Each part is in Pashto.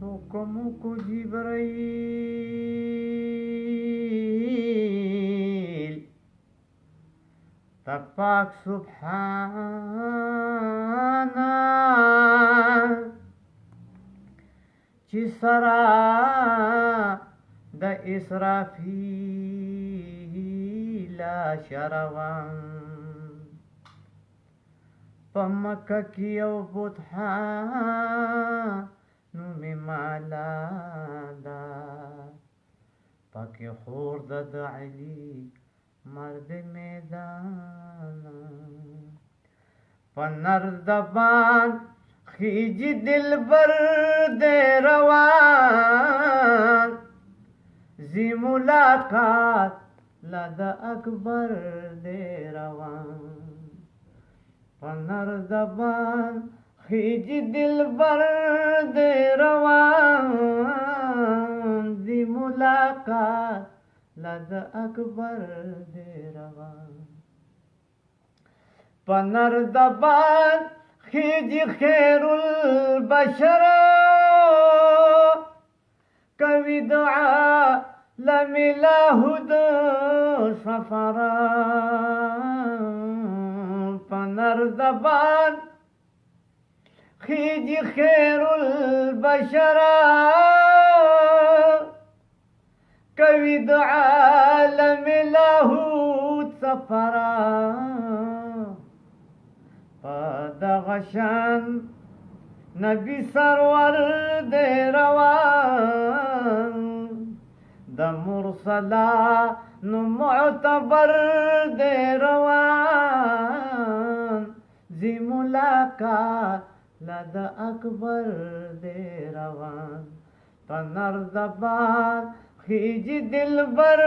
حکم کو جبرائیل تپاک سبحانا چی سرا د اسرافیل شروان پمکه کی او بطحان نومی مالا دا پاکی خور د علی مرد میدان پنر دبان خیجی دل بر دے روان زی ملاقات لد اکبر دے روان پنر دبان خیجی دل بر دے روان دی ملاقات لد اکبر دے روان پنر دبان خیجی خیر البشر کوی دعا لملاه دو سفران پنر دبان خیجی خیر البشر کوی دعا لملاه سفرا پدغشان نبی سرور دے روان د مرسلا نو معتبر دے روان زی ملاقات لد اکبر دے روان پنر دبان خیجی دل بر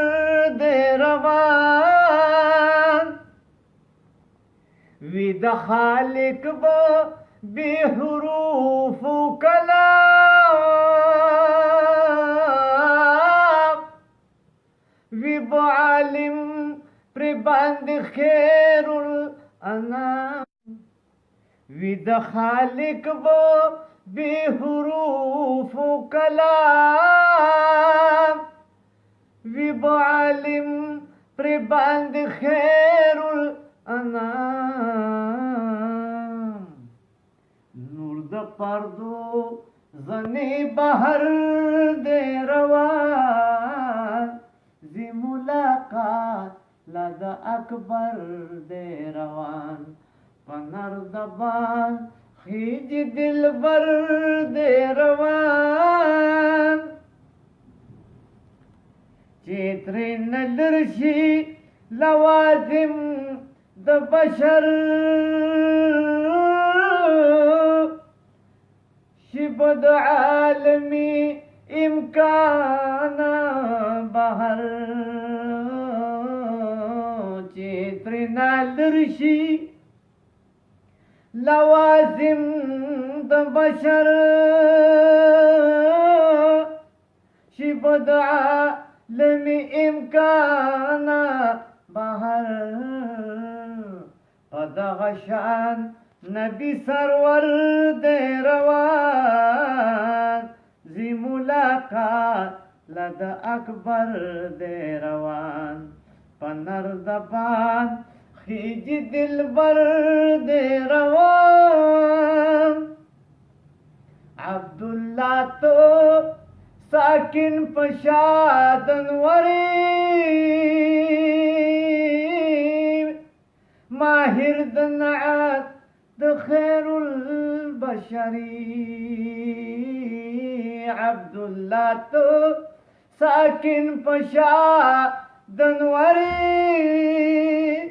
دے روان وی د خالق با بی حروف و کلام وی با عالم پر بند خیر الانام وی د خالق با بی حروف و کلام وی با عالم پر بند خیر الانام نور د پردو زنی بہر دے روان زی ملاقات لد اکبر دے روان پنر دبان خیج دل بر دے روان چیتری نلرشی لوازم د بشر شبد عالمی امکان بہر چیتری نلرشی لوازم د بشر شبد عالمی امکان بہر پدغشان نبی سرور دے روان زی ملاقات لد اکبر دے روان پنر دبان خیجی دل بر دے روان عبداللہ تو ساکن پشادن وریم ماہر دنعات د خیر البشری عبداللہ تو ساکن پشادن وریم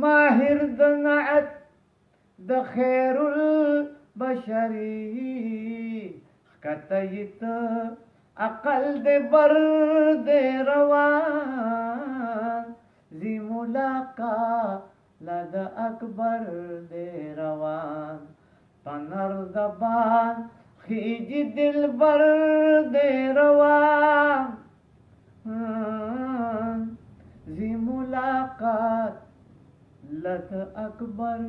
ماہر دنعات د خیر البشری کتیت عقل دے بر دے روان زی ملاقات لد اکبر دے روان پنر دبان خیجی دل بر دے روان زی ملاقات لد اکبر